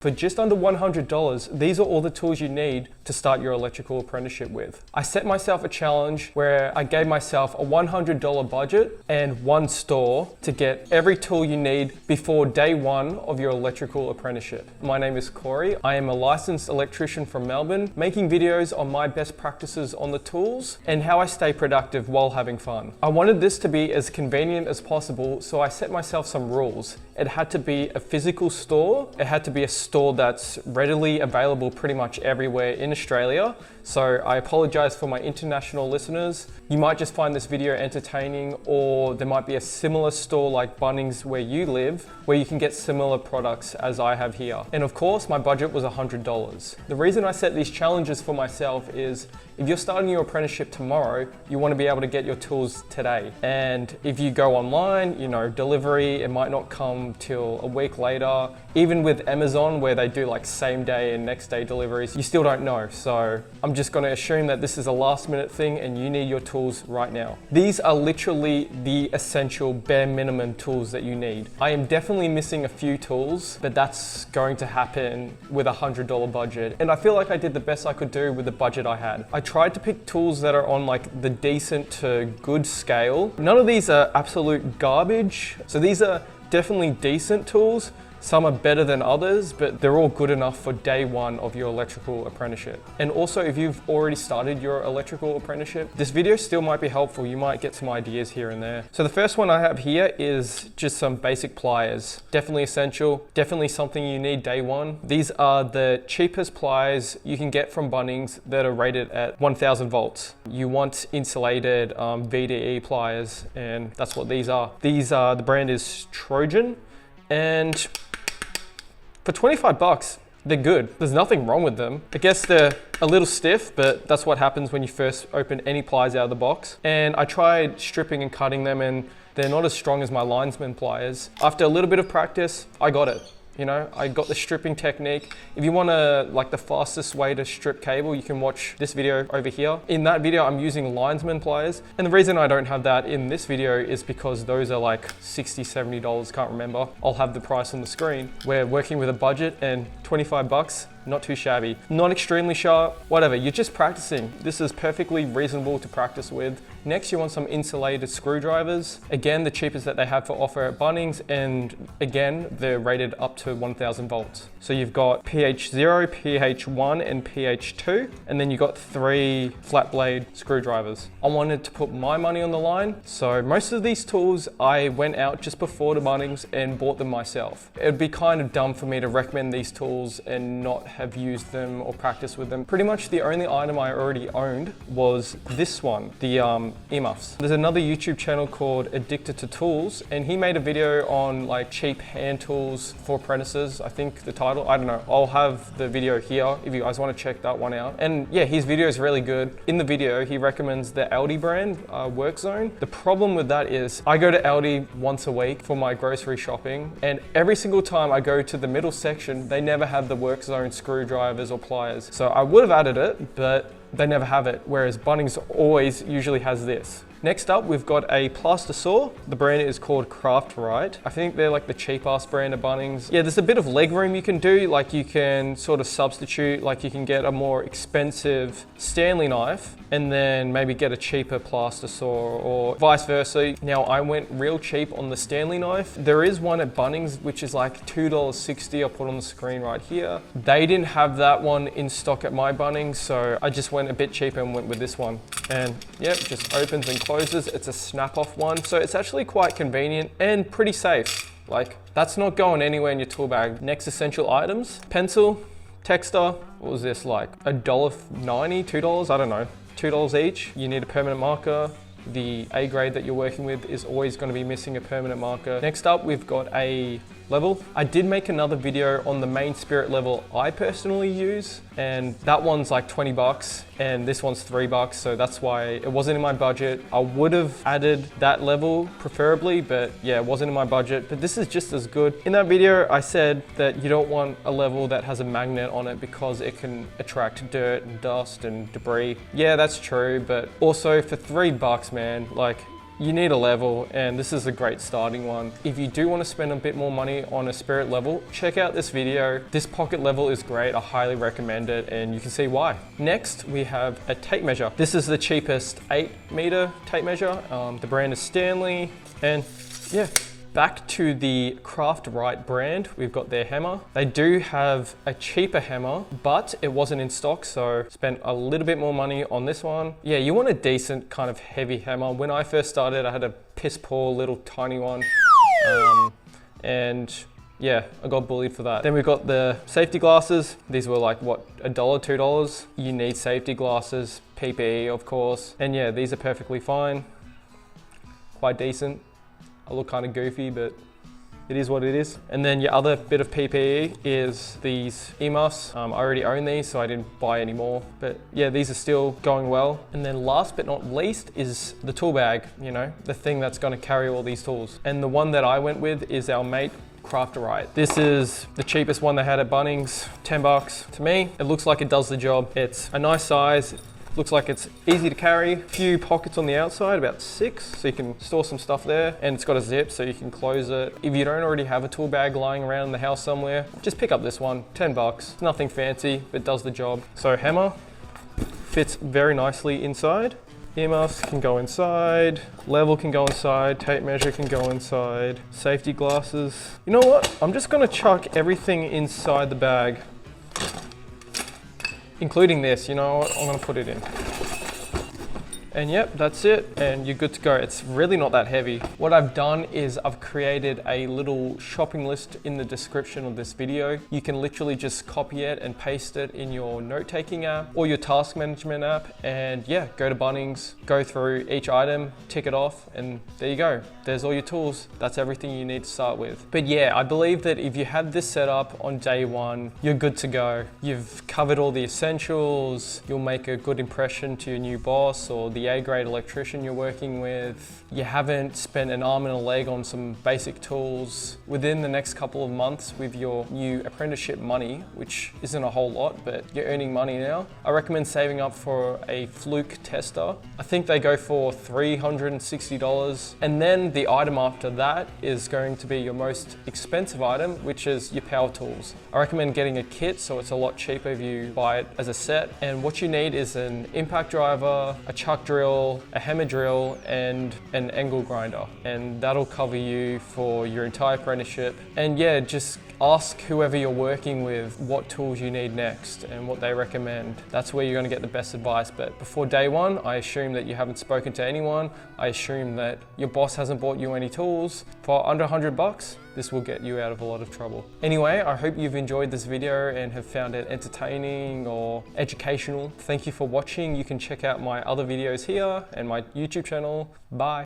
For just under $100, these are all the tools you need to start your electrical apprenticeship with. I set myself a challenge where I gave myself a $100 budget and one store to get every tool you need before day one of your electrical apprenticeship. My name is Corey. I am a licensed electrician from Melbourne, making videos on my best practices on the tools and how I stay productive while having fun. I wanted this to be as convenient as possible, so I set myself some rules. It had to be a physical store. It had to be a store that's readily available pretty much everywhere in Australia. So I apologize for my international listeners. You might just find this video entertaining, or there might be a similar store like Bunnings where you live, where you can get similar products as I have here. And of course, my budget was $100. The reason I set these challenges for myself is if you're starting your apprenticeship tomorrow, you want to be able to get your tools today. And if you go online, delivery, it might not come till a week later. Even with Amazon, where they do like same day and next day deliveries, you still don't know. So I'm just going to assume that this is a last minute thing and you need your tools right now. These are literally the essential bare minimum tools that you need. I am definitely missing a few tools, but that's going to happen with a $100 budget. And I feel like I did the best I could do with the budget I had. I tried to pick tools that are on like the decent to good scale. None of these are absolute garbage. So these are definitely decent tools. Some are better than others, but they're all good enough for day one of your electrical apprenticeship. And also, if you've already started your electrical apprenticeship, this video still might be helpful. You might get some ideas here and there. So the first one I have here is just some basic pliers. Definitely essential, definitely something you need day one. These are the cheapest pliers you can get from Bunnings that are rated at 1000 volts. You want insulated VDE pliers, and that's what these are. The brand is Trojan, and for 25 bucks, they're good. There's nothing wrong with them. I guess they're a little stiff, but that's what happens when you first open any pliers out of the box. And I tried stripping and cutting them, and they're not as strong as my linesman pliers. After a little bit of practice, I got it. I got the stripping technique. If you want the fastest way to strip cable, you can watch this video over here. In that video, I'm using linesman pliers. And the reason I don't have that in this video is because those are like $60, $70, can't remember. I'll have the price on the screen. We're working with a budget and 25 bucks. Not too shabby, not extremely sharp, whatever, you're just practicing. This is perfectly reasonable to practice with. Next, you want some insulated screwdrivers. Again, the cheapest that they have for offer at Bunnings, and again, they're rated up to 1000 volts. So you've got PH0, PH1, and PH2, and then you've got 3 flat blade screwdrivers. I wanted to put my money on the line, so most of these tools, I went out just before the Bunnings and bought them myself. It would be kind of dumb for me to recommend these tools and not have used them or practiced with them. Pretty much the only item I already owned was this one, the ear muffs. There's another YouTube channel called Addicted to Tools, and he made a video on like cheap hand tools for apprentices. I think the title, I don't know. I'll have the video here if you guys want to check that one out. And yeah, his video is really good. In the video, he recommends the Aldi brand, Worksite. The problem with that is I go to Aldi once a week for my grocery shopping, and every single time I go to the middle section, they never have the Worksite screwdrivers or pliers. So I would have added it, but they never have it, whereas Bunnings always usually has this. Next up, we've got a Plaster Saw. The brand is called Craftright. I think they're like the cheap-ass brand of Bunnings. Yeah, there's a bit of leg room you can do. Like you can sort of substitute, like you can get a more expensive Stanley knife and then maybe get a cheaper Plaster Saw or vice versa. Now, I went real cheap on the Stanley knife. There is one at Bunnings, which is like $2.60. I'll put on the screen right here. They didn't have that one in stock at my Bunnings, so I just went a bit cheaper and went with this one. And yep, just opens and closes. It's a snap-off one, so it's actually quite convenient and pretty safe. Like, that's not going anywhere in your tool bag. Next essential items, pencil, texter. What was this, like $1.90, $2? I don't know, $2 each. You need a permanent marker. The A grade that you're working with is always going to be missing a permanent marker. Next up, we've got a level. I did make another video on the main spirit level I personally use, and that one's like 20 bucks and this one's $3, so that's why it wasn't in my budget. I would have added that level preferably, but yeah, it wasn't in my budget, but this is just as good. In that video, I said that you don't want a level that has a magnet on it because it can attract dirt and dust and debris. Yeah, that's true, but also for $3, man, like, you need a level, and this is a great starting one. If you do want to spend a bit more money on a spirit level, check out this video. This pocket level is great. I highly recommend it, and you can see why. Next, we have a tape measure. This is the cheapest 8-meter tape measure. The brand is Stanley, and yeah. Back to the Craftright brand, we've got their hammer. They do have a cheaper hammer, but it wasn't in stock, so spent a little bit more money on this one. Yeah, you want a decent kind of heavy hammer. When I first started, I had a piss poor little tiny one. And yeah, I got bullied for that. Then we've got the safety glasses. These were like, what, $1, $2? You need safety glasses, PPE of course. And yeah, these are perfectly fine, quite decent. I look kind of goofy, but it is what it is. And then your other bit of PPE is these earmuffs. I already own these, so I didn't buy any more. But yeah, these are still going well. And then last but not least is the tool bag, you know, the thing that's gonna carry all these tools. And the one that I went with is our mate, Craftright. This is the cheapest one they had at Bunnings, 10 bucks. To me, it looks like it does the job. It's a nice size. Looks like it's easy to carry. Few pockets on the outside, about 6, so you can store some stuff there. And it's got a zip, so you can close it. If you don't already have a tool bag lying around in the house somewhere, just pick up this one, 10 bucks. Nothing fancy, but does the job. So hammer fits very nicely inside. Earmuffs can go inside, level can go inside, tape measure can go inside, safety glasses. You know what? I'm just gonna chuck everything inside the bag, including this. You know what? I'm gonna put it in. And yep, that's it, and you're good to go. It's really not that heavy. What I've done is I've created a little shopping list in the description of this video. You can literally just copy it and paste it in your note-taking app or your task management app, and yeah, go to Bunnings, go through each item, tick it off, and there you go. There's all your tools. That's everything you need to start with. But yeah, I believe that if you have this set up on day one, you're good to go. You've covered all the essentials. You'll make a good impression to your new boss or the A-grade electrician you're working with. You haven't spent an arm and a leg on some basic tools. Within the next couple of months with your new apprenticeship money, which isn't a whole lot, but you're earning money now, I recommend saving up for a Fluke tester. I think they go for $360. And then the item after that is going to be your most expensive item, which is your power tools. I recommend getting a kit, so it's a lot cheaper if you buy it as a set. And what you need is an impact driver, a chuck drill, a hammer drill, and an angle grinder. And that'll cover you for your entire apprenticeship. And yeah, just ask whoever you're working with what tools you need next and what they recommend. That's where you're going to get the best advice. But before day one, I assume that you haven't spoken to anyone. I assume that your boss hasn't bought you any tools. For under 100 bucks, this will get you out of a lot of trouble. Anyway, I hope you've enjoyed this video and have found it entertaining or educational. Thank you for watching. You can check out my other videos here and my YouTube channel. Bye.